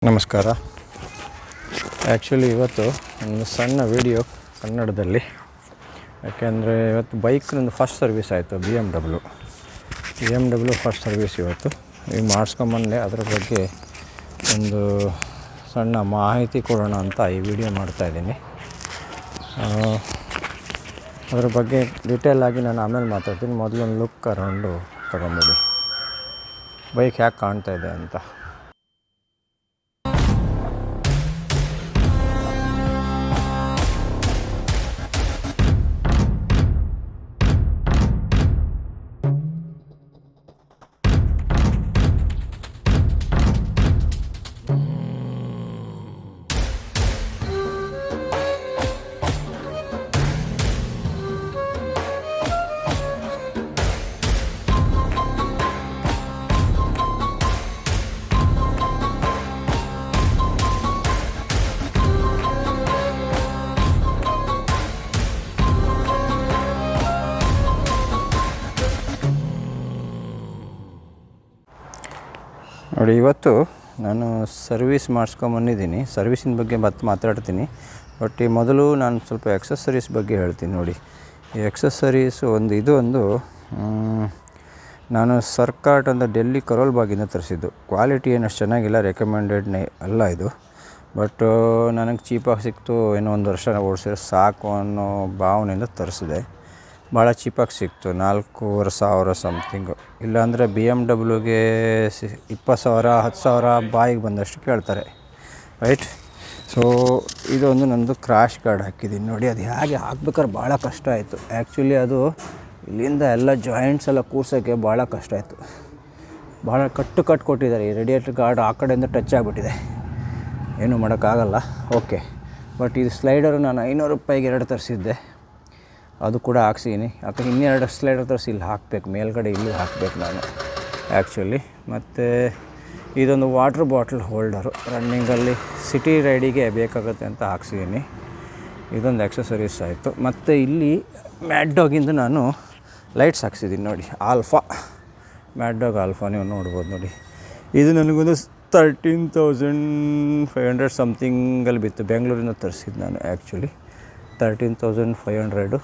ನಮಸ್ಕಾರ. ಆ್ಯಕ್ಚುಲಿ ಇವತ್ತು ಒಂದು ಸಣ್ಣ ವಿಡಿಯೋ ಕನ್ನಡದಲ್ಲಿ, ಯಾಕೆಂದರೆ ಇವತ್ತು ಬೈಕ್ ನಂದು ಫಸ್ಟ್ ಸರ್ವಿಸ್ ಆಯಿತು. B M W first service ಇವತ್ತು ಈಗ ಮಾಡಿಸ್ಕೊಂಬಂದೆ. ಅದರ ಬಗ್ಗೆ ಒಂದು ಸಣ್ಣ ಮಾಹಿತಿ ಕೊಡೋಣ ಅಂತ ಈ ವಿಡಿಯೋ ಮಾಡ್ತಾಯಿದ್ದೀನಿ. ಅದರ ಬಗ್ಗೆ ಡೀಟೇಲ್ ಆಗಿ ನಾನು ಆಮೇಲೆ ಮಾತಾಡ್ತೀನಿ. ಮೊದಲೊಂದು ಲುಕ್ ಅರೌಂಡು ತಗೊಂಬಿಡಿ, ಬೈಕ್ ಯಾಕೆ ಕಾಣ್ತಾ ಇದೆ ಅಂತ. ನೋಡಿ, ಇವತ್ತು ನಾನು ಸರ್ವೀಸ್ ಮಾಡಿಸ್ಕೊಂಬಂದಿದ್ದೀನಿ. ಸರ್ವೀಸಿನ ಬಗ್ಗೆ ಮತ್ತೆ ಮಾತಾಡ್ತೀನಿ. ಬಟ್ ಈ ಮೊದಲು ನಾನು ಸ್ವಲ್ಪ ಎಕ್ಸಸರೀಸ್ ಬಗ್ಗೆ ಹೇಳ್ತೀನಿ. ನೋಡಿ, ಈ ಎಕ್ಸಸರೀಸು ಒಂದು ನಾನು ಸರ್ಕಾಟ್ ಅಂತ ಡೆಲ್ಲಿ ಕರೋಲ್ ಬಾಗಿಂದ ತರಿಸಿದ್ದು. ಕ್ವಾಲಿಟಿ ಏನು ಅಷ್ಟು ಚೆನ್ನಾಗಿಲ್ಲ, ರೆಕಮೆಂಡೆಡ್ನೇ ಅಲ್ಲ ಇದು. ಬಟ್ ನನಗೆ ಚೀಪಾಗಿ ಸಿಕ್ತು, ಏನೋ ಒಂದು ವರ್ಷ ಓಡಿಸಿದ್ರೆ ಸಾಕು ಅನ್ನೋ ಭಾವನೆಯಿಂದ ತರಿಸಿದೆ. ಭಾಳ ಚೀಪಾಗಿ ಸಿಕ್ತು, 4,500 ಸಮಥಿಂಗು. ಇಲ್ಲಾಂದರೆ ಬಿ ಎಮ್ ಡಬ್ಲ್ಯೂಗೆ 20,000 10,000 ಬಾಯಿಗೆ ಬಂದಷ್ಟು ಕೇಳ್ತಾರೆ, ರೈಟ್. ಸೊ ಇದೊಂದು ನಂದು ಕ್ರ್ಯಾಶ್ ಗಾರ್ಡ್ ಹಾಕಿದ್ದೀನಿ. ನೋಡಿ, ಅದು ಹೇಗೆ ಹಾಕ್ಬೇಕಾದ್ರೆ ಭಾಳ ಕಷ್ಟ ಆಯಿತು. ಆ್ಯಕ್ಚುಲಿ ಅದು ಇಲ್ಲಿಂದ ಎಲ್ಲ ಜಾಯಿಂಟ್ಸ್ ಎಲ್ಲ ಕೂರ್ಸೋಕ್ಕೆ ಭಾಳ ಕಷ್ಟ ಆಯಿತು. ಭಾಳ ಕಟ್ಟು ಕೊಟ್ಟಿದ್ದಾರೆ. ಈ ರೇಡಿಯೇಟರ್ ಗಾರ್ಡ್ ಆ ಕಡೆಯಿಂದ ಟಚ್ ಆಗಿಬಿಟ್ಟಿದೆ, ಏನೂ ಮಾಡೋಕ್ಕಾಗಲ್ಲ. ಓಕೆ, ಬಟ್ ಇದು ಸ್ಲೈಡರು ನಾನು 500 ರೂಪಾಯಿಗೆ 2 ತರಿಸಿದ್ದೆ. ಅದು ಕೂಡ ಹಾಕ್ಸಿದ್ದೀನಿ. ಯಾಕೆ ಇನ್ನೆರಡು ಸ್ಲೈಡರ್ ತರಿಸಿ ಇಲ್ಲಿ ಹಾಕಬೇಕು, ಮೇಲ್ಗಡೆ ಇಲ್ಲಿ ಹಾಕಬೇಕು ನಾನು ಆ್ಯಕ್ಚುಲಿ. ಮತ್ತು ಇದೊಂದು ವಾಟ್ರ್ ಬಾಟ್ಲ್ ಹೋಲ್ಡರು ರನ್ನಿಂಗಲ್ಲಿ ಸಿಟಿ ರೈಡಿಗೆ ಬೇಕಾಗುತ್ತೆ ಅಂತ ಹಾಕ್ಸಿದ್ದೀನಿ. ಇದೊಂದು ಎಕ್ಸಸರೀಸ್ ಆಯಿತು. ಮತ್ತು ಇಲ್ಲಿ ಮ್ಯಾಡ್ ಡಾಗಿಂದು ನಾನು ಲೈಟ್ಸ್ ಹಾಕ್ಸಿದ್ದೀನಿ. ನೋಡಿ, ಮ್ಯಾಡ್ ಡಾಗ್ ಆಲ್ಫಾ ನೀವು ನೋಡ್ಬೋದು. ನೋಡಿ, ಇದು ನನಗೊಂದು 13,500 ಸಮಥಿಂಗಲ್ಲಿ ಬಿತ್ತು. ಬೆಂಗಳೂರಿಂದ ತರಿಸಿದ್ದು ನಾನು ಆ್ಯಕ್ಚುಲಿ. 13,500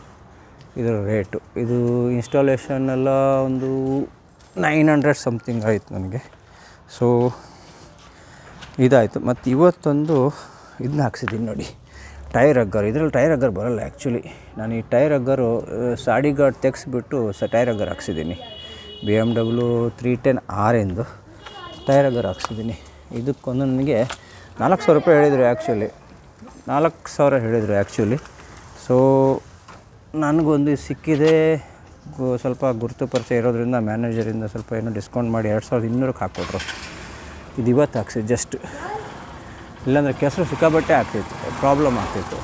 ಇದರ ರೇಟು. ಇದು ಇನ್ಸ್ಟಾಲೇಷನ್ ಎಲ್ಲ ಒಂದು 900 ಸಮಥಿಂಗ್ ಆಯಿತು ನನಗೆ. ಸೊ ಇದಾಯಿತು. ಮತ್ತು ಇವತ್ತೊಂದು ಇದನ್ನ ಹಾಕ್ಸಿದ್ದೀನಿ. ನೋಡಿ, ಟೈರ್ ಹಗ್ಗರ್. ಇದರಲ್ಲಿ ಟೈರ್ ಹಗ್ಗರ್ ಬರೋಲ್ಲ ಆ್ಯಕ್ಚುಲಿ. ನಾನು ಈ ಟೈರ್ ಹಗ್ಗರು ಸಾಡಿ ಗಾರ್ಡ್ ತೆಗೆಸ್ಬಿಟ್ಟು ಟೈರ್ ಹಗ್ಗರ್ ಹಾಕ್ಸಿದ್ದೀನಿ. ಬಿ ಎಮ್ ಡಬ್ಲ್ಯೂ 310 ಆರೆಂದು ಟೈರ್ ಹಗ್ಗರ್ ಹಾಕ್ಸಿದ್ದೀನಿ. ಇದಕ್ಕೊಂದು ನನಗೆ 4,000 ರೂಪಾಯಿ ಹೇಳಿದರು ಆ್ಯಕ್ಚುಲಿ. 4,000 ಹೇಳಿದರು ಆ್ಯಕ್ಚುಲಿ. ಸೊ ನನಗೊಂದು ಸಿಕ್ಕಿದೆ. ಸ್ವಲ್ಪ ಗುರುತು ಪರಿಚಯ ಇರೋದ್ರಿಂದ ಮ್ಯಾನೇಜರಿಂದ ಸ್ವಲ್ಪ ಏನೋ ಡಿಸ್ಕೌಂಟ್ ಮಾಡಿ 2,200ಕ್ಕೆ ಹಾಕ್ಕೊಟ್ರು. ಇದು ಇವತ್ತು ಹಾಕ್ಸಿದ್ದು ಜಸ್ಟ್. ಇಲ್ಲಾಂದರೆ ಕೆಸರು ಸಿಕ್ಕಾಬಟ್ಟೆ ಆಗ್ತಿತ್ತು, ಪ್ರಾಬ್ಲಮ್ ಆಗ್ತಿತ್ತು.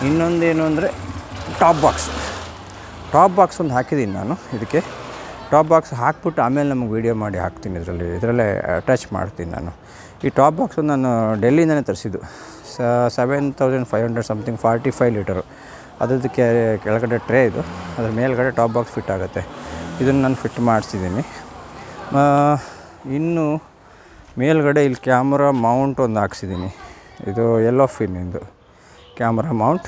ಇನ್ನೊಂದೇನು ಅಂದರೆ ಟಾಪ್ ಬಾಕ್ಸ್ ಒಂದು ಹಾಕಿದ್ದೀನಿ ನಾನು. ಇದಕ್ಕೆ ಟಾಪ್ ಬಾಕ್ಸ್ ಹಾಕ್ಬಿಟ್ಟು ಆಮೇಲೆ ನಮಗೆ ವೀಡಿಯೋ ಮಾಡಿ ಹಾಕ್ತೀನಿ. ಇದರಲ್ಲೇ ಅಟ್ಯಾಚ್ ಮಾಡ್ತೀನಿ ನಾನು. ಈ ಟಾಪ್ ಬಾಕ್ಸು ನಾನು ಡೆಲ್ಲಿಯಿಂದನೇ ತರಿಸಿದ್ದು. 7,500 ಸಮಥಿಂಗ್, 45 ಲೀಟರು. ಅದ್ರದ್ದು ಕೆಳಗಡೆ ಟ್ರೇ ಇದು, ಅದ್ರ ಮೇಲ್ಗಡೆ ಟಾಪ್ ಬಾಕ್ಸ್ ಫಿಟ್ ಆಗುತ್ತೆ. ಇದನ್ನು ನಾನು ಫಿಟ್ ಮಾಡಿಸಿದ್ದೀನಿ. ಇನ್ನು ಮೇಲ್ಗಡೆ ಇಲ್ಲಿ ಕ್ಯಾಮ್ರಾ ಮೌಂಟ್ ಒಂದು ಹಾಕ್ಸಿದ್ದೀನಿ. ಇದು ಎಲ್ಲೋ ಫಿನ್ನಿಂದು ಕ್ಯಾಮ್ರಾ ಮೌಂಟ್.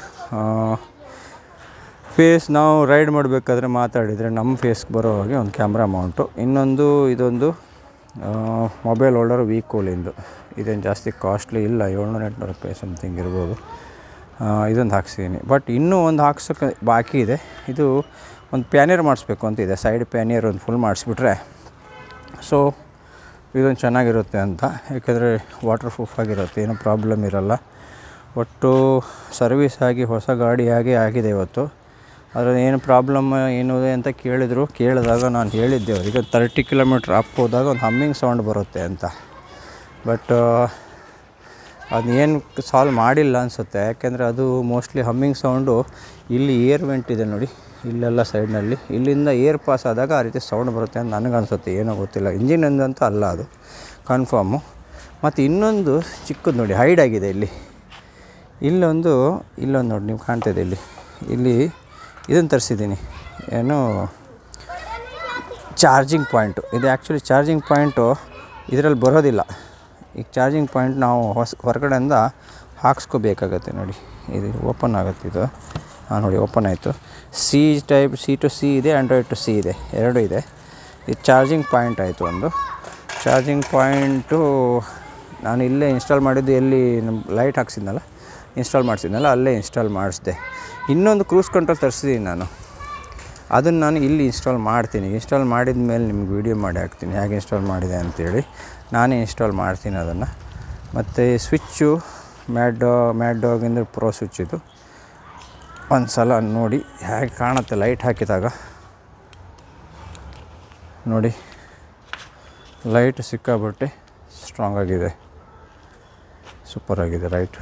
ಫೇಸ್ ನಾವು ರೈಡ್ ಮಾಡಬೇಕಾದ್ರೆ ಮಾತಾಡಿದರೆ ನಮ್ಮ ಫೇಸ್ಗೆ ಬರೋ ಹಾಗೆ ಒಂದು ಕ್ಯಾಮ್ರಾ ಮೌಂಟು. ಇದೊಂದು ಮೊಬೈಲ್ ಹೋಲ್ಡರು ವೀಕೋಲಿಂದು. ಇದೇನು ಜಾಸ್ತಿ ಕಾಸ್ಟ್ಲಿ ಇಲ್ಲ, 700-800 ರೂಪಾಯಿ ಸಮಥಿಂಗ್ ಇರ್ಬೋದು. ಇದೊಂದು ಹಾಕ್ಸಿದ್ದೀನಿ. ಬಟ್ ಇನ್ನೂ ಒಂದು ಹಾಕ್ಸೋಕ್ಕೆ ಬಾಕಿ ಇದೆ. ಇದು ಒಂದು ಪ್ಯಾನಿಯರ್ ಮಾಡಿಸ್ಬೇಕು ಅಂತಿದೆ. ಸೈಡ್ ಪ್ಯಾನಿಯರ್ ಒಂದು ಫುಲ್ ಮಾಡಿಸ್ಬಿಟ್ರೆ ಸೊ ಇದೊಂದು ಚೆನ್ನಾಗಿರುತ್ತೆ ಅಂತ. ಯಾಕೆಂದರೆ ವಾಟರ್ ಪ್ರೂಫ್ ಆಗಿರುತ್ತೆ, ಏನೂ ಪ್ರಾಬ್ಲಮ್ ಇರೋಲ್ಲ. ಒಟ್ಟು ಸರ್ವೀಸ್ ಆಗಿ ಹೊಸ ಗಾಡಿಯಾಗಿ ಆಗಿದೆ ಇವತ್ತು. ಅದರಲ್ಲಿ ಏನು ಪ್ರಾಬ್ಲಮ್ ಏನಿದೆ ಅಂತ ಕೇಳಿದಾಗ ನಾನು ಹೇಳಿದ್ದೆ ಅವರಿಗೆ 30 ಕಿಲೋಮೀಟ್ರ್ ಅಪ್ ಹೋದಾಗ ಒಂದು ಹಮ್ಮಿಂಗ್ ಸೌಂಡ್ ಬರುತ್ತೆ ಅಂತ. ಬಟ್ ಅದನ್ನೇನು ಸಾಲ್ವ್ ಮಾಡಿಲ್ಲ ಅನಿಸುತ್ತೆ. ಯಾಕೆಂದರೆ ಅದು ಮೋಸ್ಟ್ಲಿ ಹಮ್ಮಿಂಗ್ ಸೌಂಡು ಇಲ್ಲಿ ಏರ್ ವೆಂಟ್ ಇದೆ ನೋಡಿ, ಇಲ್ಲೆಲ್ಲ ಸೈಡ್ನಲ್ಲಿ, ಇಲ್ಲಿಂದ ಏರ್ ಪಾಸ್ ಆದಾಗ ಆ ರೀತಿ ಸೌಂಡ್ ಬರುತ್ತೆ ಅಂತ ನನಗನ್ಸುತ್ತೆ. ಏನೋ ಗೊತ್ತಿಲ್ಲ, ಇಂಜಿನಿಂದಂತೂ ಅಲ್ಲ ಅದು ಕನ್ಫರ್ಮು. ಮತ್ತು ಇನ್ನೊಂದು ಚಿಕ್ಕದು ನೋಡಿ, ಹೈಡ್ ಆಗಿದೆ ಇಲ್ಲೊಂದು ನೋಡಿ, ನೀವು ಕಾಣ್ತಾಯಿದೆ ಇಲ್ಲಿ ಇದನ್ನು ತರಿಸಿದ್ದೀನಿ. ಏನು ಚಾರ್ಜಿಂಗ್ ಪಾಯಿಂಟು. ಇದು ಆ್ಯಕ್ಚುಲಿ ಚಾರ್ಜಿಂಗ್ ಪಾಯಿಂಟು ಇದರಲ್ಲಿ ಬರೋದಿಲ್ಲ. ಈಗ ಚಾರ್ಜಿಂಗ್ ಪಾಯಿಂಟ್ ನಾವು ಹೊರಗಡೆಯಿಂದ ಹಾಕ್ಸ್ಕೋಬೇಕಾಗತ್ತೆ. ನೋಡಿ ಇದು ಓಪನ್ ಆಗುತ್ತೆ ಇದು. ನೋಡಿ ಓಪನ್ ಆಯಿತು. C type C to C ಇದೆ, ಆಂಡ್ರಾಯ್ಡ್ ಟು ಸಿ ಇದೆ, ಎರಡೂ ಇದೆ. ಇದು ಚಾರ್ಜಿಂಗ್ ಪಾಯಿಂಟ್ ಆಯಿತು ಒಂದು. ಚಾರ್ಜಿಂಗ್ ಪಾಯಿಂಟು ನಾನು ಇಲ್ಲೇ ಇನ್ಸ್ಟಾಲ್ ಮಾಡಿದ್ದು, ಎಲ್ಲಿ ನಮ್ಮ ಲೈಟ್ ಹಾಕ್ಸಿದ್ನಲ್ಲ ಇನ್ಸ್ಟಾಲ್ ಮಾಡಿಸಿದ್ನಲ್ಲ ಅಲ್ಲೇ ಇನ್ಸ್ಟಾಲ್ ಮಾಡಿಸಿದೆ. ಇನ್ನೊಂದು ಕ್ರೂಸ್ ಕಂಟ್ರೋಲ್ ತರಿಸಿದ್ದೀನಿ ನಾನು, ಅದನ್ನು ನಾನು ಇಲ್ಲಿ ಇನ್ಸ್ಟಾಲ್ ಮಾಡ್ತೀನಿ. ಇನ್ಸ್ಟಾಲ್ ಮಾಡಿದ ಮೇಲೆ ನಿಮ್ಗೆ ವೀಡಿಯೋ ಮಾಡಿ ಹಾಕ್ತೀನಿ ಹೇಗೆ ಇನ್ಸ್ಟಾಲ್ ಮಾಡಿದೆ ಅಂತೇಳಿ. ನಾನೇ ಇನ್ಸ್ಟಾಲ್ ಮಾಡ್ತೀನಿ ಅದನ್ನು. ಮತ್ತು ಸ್ವಿಚ್ಚು ಮ್ಯಾಡ್ ಡಾಗಿಂದ ಪ್ರೋ ಸ್ವಿಚ್ ಇದು. ಒಂದು ಸಲ ನೋಡಿ ಹೇಗೆ ಕಾಣುತ್ತೆ ಲೈಟ್ ಹಾಕಿದಾಗ. ನೋಡಿ ಲೈಟ್ ಸಿಕ್ಕಾಬಿಟ್ಟೆ ಸ್ಟ್ರಾಂಗ್ ಆಗಿದೆ, ಸೂಪರಾಗಿದೆ ಲೈಟ್.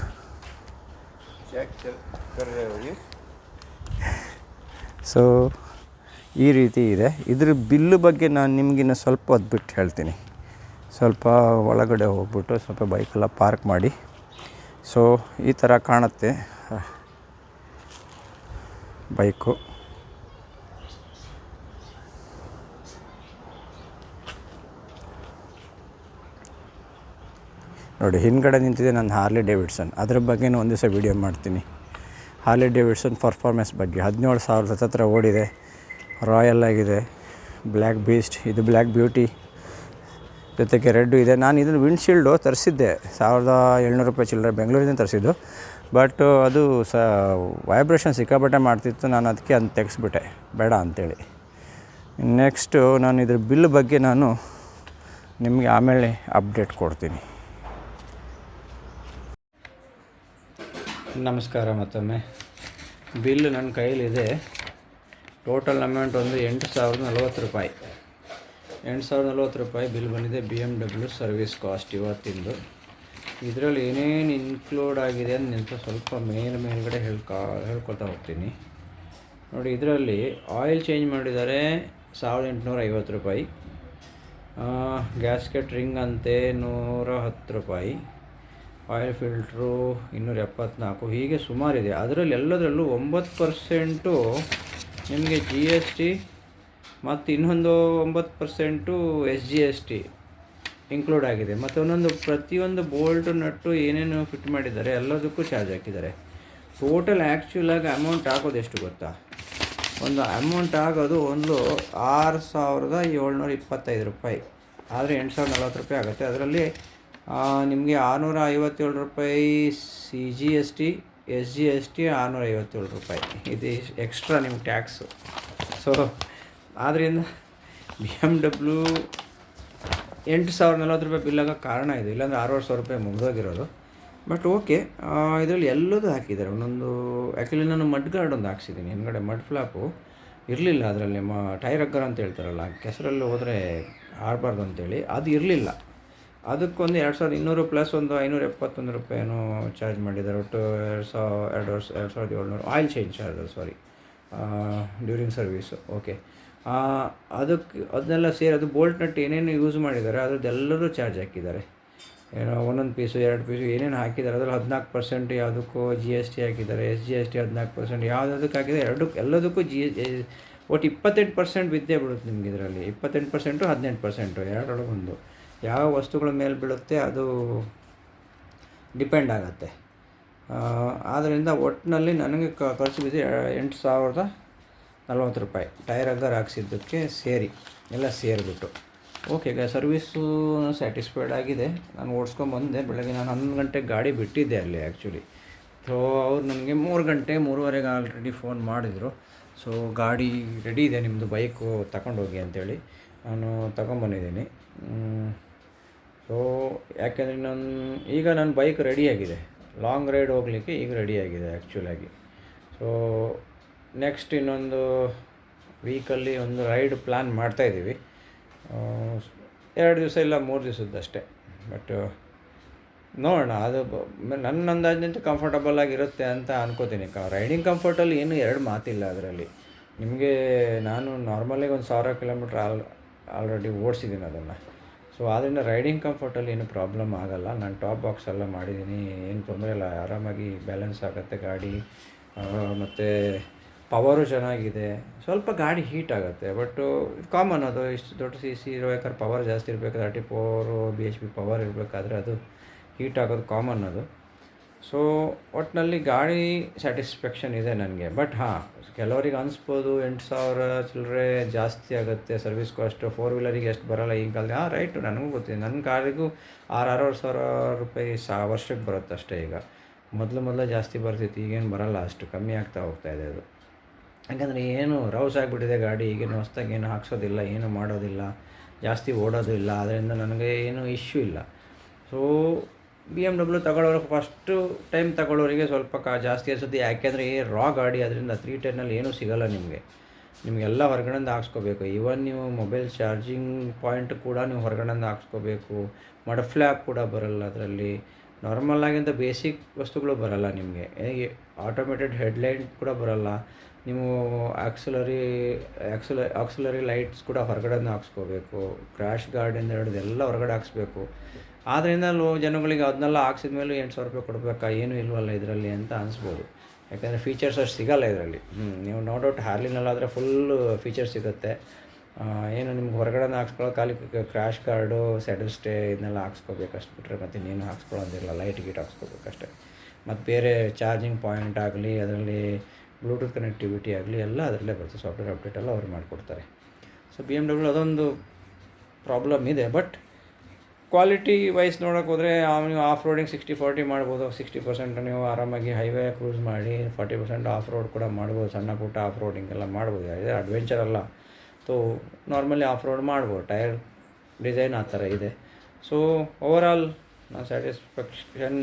ಸೊ ಈ ರೀತಿ ಇದೆ. ಇದ್ರ ಬಿಲ್ಲು ಬಗ್ಗೆ ನಾನು ನಿಮಗಿನ್ನು ಸ್ವಲ್ಪ ಹೊತ್ತು ಬಿಟ್ಟು ಹೇಳ್ತೀನಿ. ಸ್ವಲ್ಪ ಒಳಗಡೆ ಹೋಗ್ಬಿಟ್ಟು ಸ್ವಲ್ಪ ಬೈಕೆಲ್ಲ ಪಾರ್ಕ್ ಮಾಡಿ. ಸೊ ಈ ಥರ ಕಾಣುತ್ತೆ ಬೈಕು. ನೋಡಿ ಹಿಂದ್ಗಡೆ ನಿಂತಿದೆ ನನ್ನ ಹಾರ್ಲಿ ಡೇವಿಡ್ಸನ್. ಅದ್ರ ಬಗ್ಗೆನೂ ಒಂದು ದಿವಸ ವೀಡಿಯೋ ಮಾಡ್ತೀನಿ. ಹಾರ್ಲಿ ಡೇವಿಡ್ಸನ್ ಪರ್ಫಾರ್ಮೆನ್ಸ್ ಬಗ್ಗೆ 17,000 ಹತ್ತಿರ ಓಡಿದೆ. ರಾಯಲ್ ಆಗಿದೆ. ಬ್ಲ್ಯಾಕ್ ಬೀಸ್ಟ್, ಇದು ಬ್ಲ್ಯಾಕ್ ಬ್ಯೂಟಿ, ಜೊತೆಗೆ ರೆಡ್ಡು ಇದೆ. ನಾನು ಇದನ್ನು ವಿಂಡ್ಶೀಲ್ಡು ತರಿಸಿದ್ದೆ $1,700 ಚಿಲ್ಲರೆ, ಬೆಂಗಳೂರಿಂದ ತರಿಸಿದ್ದು. ಬಟ್ ಅದು ವೈಬ್ರೇಷನ್ ಸಿಕ್ಕಾಪಟ್ಟೆ ಮಾಡ್ತಿತ್ತು. ನಾನು ಅದಕ್ಕೆ ಅದನ್ನ ತೆಗೆಸ್ಬಿಟ್ಟೆ, ಬೇಡ ಅಂಥೇಳಿ. ನೆಕ್ಸ್ಟು ನಾನು ಇದ್ರ ಬಿಲ್ ಬಗ್ಗೆ ನಾನು ನಿಮಗೆ ಆಮೇಲೆ ಅಪ್ಡೇಟ್ ಕೊಡ್ತೀನಿ. ನಮಸ್ಕಾರ ಮತ್ತೊಮ್ಮೆ. ಬಿಲ್ ನನ್ನ ಕೈಲಿದೆ. ಟೋಟಲ್ ಅಮೌಂಟ್ ಒಂದು $8,040. $8,040 ಬಿಲ್ ಬಂದಿದೆ. BMW ಸರ್ವಿಸ್ ಕಾಸ್ಟ್ ಇವತ್ತಿಂದು. ಇದರಲ್ಲಿ ಏನೇನು ಇನ್ಕ್ಲೂಡ್ ಆಗಿದೆ ಅಂತ ನಿಂತು ಸ್ವಲ್ಪ ಮೇಲ್ಗಡೆ ಹೇಳ್ಕೊತಾ ಹೋಗ್ತೀನಿ. ನೋಡಿ, ಇದರಲ್ಲಿ ಆಯಿಲ್ ಚೇಂಜ್ ಮಾಡಿದ್ದಾರೆ $1,850. ಗ್ಯಾಸ್ಕೆಟ್ ರಿಂಗ್ ಅಂತೆ $110. Oil filter $274. ಹೀಗೆ ಸುಮಾರಿದೆ. ಅದರಲ್ಲಿ ಎಲ್ಲದರಲ್ಲೂ 9% ನಿಮಗೆ GST ಮತ್ತು ಇನ್ನೊಂದು 9% SGST ಇನ್ಕ್ಲೂಡ್ ಆಗಿದೆ. ಮತ್ತು ಒಂದೊಂದು ಪ್ರತಿಯೊಂದು ಬೋಲ್ಟು ನಟ್ಟು ಏನೇನು ಫಿಟ್ ಮಾಡಿದ್ದಾರೆ ಎಲ್ಲದಕ್ಕೂ ಚಾರ್ಜ್ ಹಾಕಿದ್ದಾರೆ. ಟೋಟಲ್ ಆ್ಯಕ್ಚುಲಾಗಿ ಅಮೌಂಟ್ ಆಗೋದು ಎಷ್ಟು ಗೊತ್ತಾ? ಒಂದು ಅಮೌಂಟ್ ಆಗೋದು ಒಂದು $6,725. ಆದರೆ $8,040 ಆಗುತ್ತೆ. ಅದರಲ್ಲಿ ನಿಮಗೆ $657 CGST, SGST $657. ಇದು ಎಕ್ಸ್ಟ್ರಾ ನಿಮ್ಮ ಟ್ಯಾಕ್ಸು. ಸೊ ಆದ್ದರಿಂದ BMW $8,040 ಬಿಲ್ ಆಗೋ ಕಾರಣ ಇದು. ಇಲ್ಲಾಂದರೆ $6,000 ಮುಗಿದೋಗಿರೋದು. ಬಟ್ ಓಕೆ, ಇದರಲ್ಲಿ ಎಲ್ಲದೂ ಹಾಕಿದ್ದಾರೆ ಒಂದೊಂದು. ಆ್ಯಕ್ಚುಲಿ ನಾನು ಮಡ್ ಗಾರ್ಡ್ ಒಂದು ಹಾಕ್ಸಿದ್ದೀನಿ ಹಿಂದ್ಗಡೆ. ಮಡ್ ಫ್ಲಾಪು ಇರಲಿಲ್ಲ ಅದರಲ್ಲಿ. ಟೈರ್ ಹಗ್ಗರ್ ಅಂತ ಹೇಳ್ತಾರಲ್ಲ, ಕೆಸರಲ್ಲಿ ಹೋದರೆ ಆಡಬಾರ್ದು ಅಂತೇಳಿ, ಅದು ಇರಲಿಲ್ಲ. ಅದಕ್ಕೊಂದು $2,200 ಪ್ಲಸ್ ಒಂದು $571 ಚಾರ್ಜ್ ಮಾಡಿದ್ದಾರೆ. ಒಟ್ಟು $2,700 ಆಯಿಲ್ ಚೇಂಜ್ ಚಾರ್ಜ್, ಸಾರಿ, ಡ್ಯೂರಿಂಗ್ ಸರ್ವೀಸು. ಓಕೆ, ಅದನ್ನೆಲ್ಲ ಸೇರಿ ಅದು ಬೋಲ್ಟ್ ನಟ್ ಏನೇನು ಯೂಸ್ ಮಾಡಿದ್ದಾರೆ ಅದರದ್ದೆಲ್ಲರೂ ಚಾರ್ಜ್ ಹಾಕಿದ್ದಾರೆ. ಏನೋ ಒಂದೊಂದು ಪೀಸು 2 ಪೀಸು ಏನೇನು ಹಾಕಿದ್ದಾರೆ ಅದರಲ್ಲಿ 14% ಯಾವುದಕ್ಕೂ GST ಹಾಕಿದ್ದಾರೆ. SGST 14%, ಯಾವುದಕ್ಕೆ ಹಾಕಿದರೆ ಎಲ್ಲದಕ್ಕೂ ಒಟ್ಟು 28% ಬಿದ್ದೇ ಬಿಡುತ್ತೆ ನಿಮ್ಗೆ ಇದರಲ್ಲಿ. 28%, 18%, ಎರಡರೊಳಗೊಂದು. ಯಾವ ವಸ್ತುಗಳ ಮೇಲೆ ಬೀಳುತ್ತೆ ಅದು ಡಿಪೆಂಡ್ ಆಗುತ್ತೆ. ಆದ್ದರಿಂದ ಒಟ್ಟಿನಲ್ಲಿ ನನಗೆ ಖರ್ಚು ಬಿದ್ದು $8,040. ಟೈರ್ ಹಗ್ಗರ್ ಹಾಕ್ಸಿದ್ದಕ್ಕೆ ಸೇರಿ ಎಲ್ಲ ಸೇರಿಬಿಟ್ಟು. ಓಕೆ, ಸರ್ವೀಸು ಸ್ಯಾಟಿಸ್ಫೈಡ್ ಆಗಿದೆ. ನಾನು ಓಡಿಸ್ಕೊಂಬಂದೆ. ಬೆಳಗ್ಗೆ ನಾನು 11 ಗಂಟೆಗೆ ಗಾಡಿ ಬಿಟ್ಟಿದ್ದೆ ಅಲ್ಲಿ ಆ್ಯಕ್ಚುಲಿ. ಸೊ ಅವ್ರು ನನಗೆ 3:30 ಆಲ್ರೆಡಿ ಫೋನ್ ಮಾಡಿದರು. ಸೊ ಗಾಡಿ ರೆಡಿ ಇದೆ ನಿಮ್ಮದು, ಬೈಕು ತಗೊಂಡೋಗಿ ಅಂತೇಳಿ ನಾನು ತಗೊಂಬಂದಿದ್ದೀನಿ. ಸೊ ಯಾಕೆಂದರೆ ಈಗ ನನ್ನ ಬೈಕ್ ರೆಡಿಯಾಗಿದೆ, ಲಾಂಗ್ ರೈಡ್ ಹೋಗಲಿಕ್ಕೆ ಈಗ ರೆಡಿಯಾಗಿದೆ ಆ್ಯಕ್ಚುಲಾಗಿ. ಸೊ ನೆಕ್ಸ್ಟ್ ಇನ್ನೊಂದು ವೀಕಲ್ಲಿ ಒಂದು ರೈಡ್ ಪ್ಲ್ಯಾನ್ ಮಾಡ್ತಾಯಿದ್ದೀವಿ. 2 ದಿವಸ ಇಲ್ಲ 3 ದಿವಸದ್ದಷ್ಟೇ. ಬಟ್ ನೋಡೋಣ, ಅದು ನನ್ನ ಅಂದಾಜಿನಂತೆ ಕಂಫರ್ಟಬಲ್ ಆಗಿರುತ್ತೆ ಅಂತ ಅನ್ಕೋತೀನಿ. ರೈಡಿಂಗ್ ಕಂಫರ್ಟಲ್ಲಿ ಏನು 2 ಮಾತಿಲ್ಲ ಅದರಲ್ಲಿ. ನಿಮಗೆ ನಾನು ನಾರ್ಮಲಾಗಿ ಒಂದು 1,000 ಕಿಲೋಮೀಟ್ರ್ ಆಲ್ರೆಡಿ ಓಡಿಸಿದ್ದೀನಿ ಅದನ್ನು. ಸೊ ಆದ್ದರಿಂದ ರೈಡಿಂಗ್ ಕಂಫರ್ಟಲ್ಲಿ ಏನು ಪ್ರಾಬ್ಲಮ್ ಆಗೋಲ್ಲ. ನಾನು ಟಾಪ್ ಬಾಕ್ಸ್ ಎಲ್ಲ ಮಾಡಿದ್ದೀನಿ, ಏನು ತೊಂದರೆ ಇಲ್ಲ. ಆರಾಮಾಗಿ ಬ್ಯಾಲೆನ್ಸ್ ಆಗುತ್ತೆ ಗಾಡಿ. ಮತ್ತು ಪವರು ಚೆನ್ನಾಗಿದೆ. ಸ್ವಲ್ಪ ಗಾಡಿ ಹೀಟ್ ಆಗುತ್ತೆ, ಬಟ್ಟು ಕಾಮನ್ ಅದು. ಇಷ್ಟು ದೊಡ್ಡ ಸಿ ಸಿ ಇರಬೇಕಾದ್ರೆ ಪವರ್ ಜಾಸ್ತಿ ಇರಬೇಕು, 34 bhp ಪವರ್ ಇರಬೇಕಾದ್ರೆ ಅದು ಹೀಟ್ ಆಗೋದು ಕಾಮನ್ ಅದು. ಸೊ ಒಟ್ಟಿನಲ್ಲಿ ಗಾಡಿ ಸ್ಯಾಟಿಸ್ಫ್ಯಾಕ್ಷನ್ ಇದೆ ನನಗೆ. ಬಟ್ ಹಾಂ, ಕೆಲವರಿಗೆ ಅನಿಸ್ಬೋದು 8,000 ಚಿಲ್ಲರೆ ಜಾಸ್ತಿ ಆಗುತ್ತೆ ಸರ್ವಿಸ್ ಕಾಸ್ಟು, 4 ವೀಲರಿಗೆ ಎಷ್ಟು ಬರೋಲ್ಲ ಈ ಕಾಲದಲ್ಲಿ. ರೈಟು, ನನಗೂ ಗೊತ್ತಿದೆ. ನನ್ನ ಕಾರಿಗೂ 6,000 ವರ್ಷಕ್ಕೆ ಬರುತ್ತೆ ಅಷ್ಟೇ. ಈಗ ಮೊದಲು ಜಾಸ್ತಿ ಬರ್ತಿತ್ತು, ಈಗೇನು ಬರೋಲ್ಲ, ಅಷ್ಟು ಕಮ್ಮಿ ಆಗ್ತಾ ಹೋಗ್ತಾಯಿದೆ ಅದು. ಯಾಕಂದರೆ ಏನು ರೌಸ್ ಆಗಿಬಿಟ್ಟಿದೆ ಗಾಡಿ. ಈಗೇನು ಹೊಸ್ದಾಗಿ ಏನು ಹಾಕ್ಸೋದಿಲ್ಲ, ಏನು ಮಾಡೋದಿಲ್ಲ, ಜಾಸ್ತಿ ಓಡೋದು ಇಲ್ಲ, ಅದರಿಂದ ನನಗೆ ಏನು ಇಶ್ಯೂ ಇಲ್ಲ. ಸೊ BMW ತಗೊಳ್ಳೋರು ಫಸ್ಟು ಟೈಮ್ ತಗೊಳ್ಳೋರಿಗೆ ಸ್ವಲ್ಪ ಜಾಸ್ತಿ ಅನಿಸುತ್ತೆ. ಯಾಕೆಂದರೆ ರಾ ಗಾಡಿ, ಅದರಿಂದ 310 ಏನೂ ಸಿಗೋಲ್ಲ ನಿಮಗೆಲ್ಲ ಹೊರಗಡೆಯಿಂದ ಹಾಕ್ಸ್ಕೋಬೇಕು. ಈವನ್ ನೀವು ಮೊಬೈಲ್ ಚಾರ್ಜಿಂಗ್ ಪಾಯಿಂಟ್ ಕೂಡ ನೀವು ಹೊರಗಡೆಯಿಂದ ಹಾಕ್ಸ್ಕೋಬೇಕು. ಫ್ಲ್ಯಾಪ್ ಕೂಡ ಬರೋಲ್ಲ ಅದರಲ್ಲಿ. ನಾರ್ಮಲ್ಲಾಗಿಂತ ಬೇಸಿಕ್ ವಸ್ತುಗಳು ಬರೋಲ್ಲ ನಿಮಗೆ. ಆಟೋಮೇಟೆಡ್ ಹೆಡ್ಲೈಟ್ ಕೂಡ ಬರೋಲ್ಲ. ನೀವು ಆಕ್ಸಿಲರಿ ಲೈಟ್ಸ್ ಕೂಡ ಹೊರಗಡೆಯಿಂದ ಹಾಕ್ಸ್ಕೋಬೇಕು. ಕ್ರ್ಯಾಶ್ ಗಾರ್ಡಿಂದ ಹಿಡಿದು ಎಲ್ಲ ಹೊರಗಡೆ ಹಾಕ್ಸ್ಬೇಕು. ಆದ್ದರಿಂದ ಜನಗಳಿಗೆ ಅದನ್ನೆಲ್ಲ ಹಾಕ್ಸಿದ ಮೇಲೆ 8,000 ಕೊಡಬೇಕಾ, ಏನೂ ಇಲ್ವಲ್ಲ ಇದರಲ್ಲಿ ಅಂತ ಅನಿಸ್ಬೋದು. ಯಾಕಂದರೆ ಫೀಚರ್ಸ್ ಅಷ್ಟು ಸಿಗೋಲ್ಲ ಇದರಲ್ಲಿ. ನೀವು ನೋ ಡೌಟ್ ಹಾರ್ಲಿನಲ್ಲಾದರೆ ಫುಲ್ಲು ಫೀಚರ್ಸ್ ಸಿಗುತ್ತೆ. ಏನು ನಿಮ್ಗೆ ಹೊರಗಡೆನ ಹಾಕ್ಸ್ಕೊಳ್ಳೋ ಖಾಲಿ ಕ್ರ್ಯಾಶ್ ಗಾರ್ಡು, ಸ್ಯಾಡಲ್ ಸ್ಟೇ ಇದನ್ನೆಲ್ಲ ಹಾಕ್ಸ್ಕೋಬೇಕು ಅಷ್ಟು ಬಿಟ್ಟರೆ ಮತ್ತೆ ಇನ್ನೇನು ಹಾಕ್ಸ್ಕೊಳ್ಳೋದಿಲ್ಲ. ಲೈಟ್ ಗೀಟ್ ಹಾಕ್ಸ್ಕೋಬೇಕಷ್ಟೇ. ಮತ್ತು ಬೇರೆ ಚಾರ್ಜಿಂಗ್ ಪಾಯಿಂಟ್ ಆಗಲಿ, ಅದರಲ್ಲಿ ಬ್ಲೂಟೂತ್ ಕನೆಕ್ಟಿವಿಟಿ ಆಗಲಿ ಎಲ್ಲ ಅದರಲ್ಲೇ ಬರುತ್ತೆ. ಸಾಫ್ಟ್ವೇರ್ ಅಪ್ಡೇಟ್ ಎಲ್ಲ ಅವ್ರು ಮಾಡಿಕೊಡ್ತಾರೆ. ಸೊ BMW ಅದೊಂದು ಪ್ರಾಬ್ಲಮ್ ಇದೆ. ಬಟ್ ಕ್ವಾಲಿಟಿ ವೈಸ್ ನೋಡೋಕೆ ಹೋದರೆ ನೀವು ಆಫ್ ರೋಡಿಂಗ್ 60-40 ಮಾಡ್ಬೋದು. 60% ನೀವು ಆರಾಮಾಗಿ ಹೈವೇ ಕ್ರೂಸ್ ಮಾಡಿ, 40% ಆಫ್ ರೋಡ್ ಕೂಡ ಮಾಡ್ಬೋದು. ಸಣ್ಣ ಪುಟ್ಟ ಆಫ್ ರೋಡಿಂಗ್ ಎಲ್ಲ ಮಾಡ್ಬೋದು. ಇದೆ ಅಡ್ವೆಂಚರ್ ಅಲ್ಲ. ಸೊ ನಾರ್ಮಲಿ ಆಫ್ ರೋಡ್ ಮಾಡ್ಬೋದು. ಟೈರ್ ಡಿಸೈನ್ ಆ ಥರ ಇದೆ. ಸೊ ಓವರಾಲ್ ನಾನು ಸ್ಯಾಟಿಸ್ಫ್ಯಾಕ್ಷನ್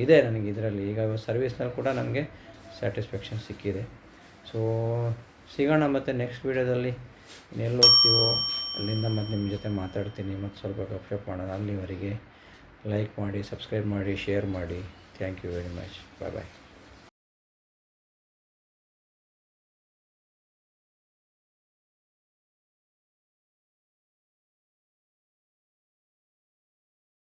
ಇದೆ ನನಗೆ ಇದರಲ್ಲಿ. ಈಗ ಸರ್ವಿಸ್ನಲ್ಲಿ ಕೂಡ ನನಗೆ ಸ್ಯಾಟಿಸ್ಫ್ಯಾಕ್ಷನ್ ಸಿಕ್ಕಿದೆ. ಸೊ ಸಿಗೋಣ ಮತ್ತು ನೆಕ್ಸ್ಟ್ ವೀಡಿಯೋದಲ್ಲಿ. ಇನ್ನೆಲ್ಲಿ ಹೋಗ್ತೀವೋ ಅಲ್ಲಿಂದ ಮತ್ತು ನಿಮ್ಮ ಜೊತೆ ಮಾತಾಡ್ತೀನಿ, ಮತ್ತು ಸ್ವಲ್ಪ ಗಪ್ಶಪ್ ಮಾಡೋಣ. ಅಲ್ಲಿವರೆಗೆ ಲೈಕ್ ಮಾಡಿ, ಸಬ್ಸ್ಕ್ರೈಬ್ ಮಾಡಿ, ಶೇರ್ ಮಾಡಿ. Thank you very much. Bye bye.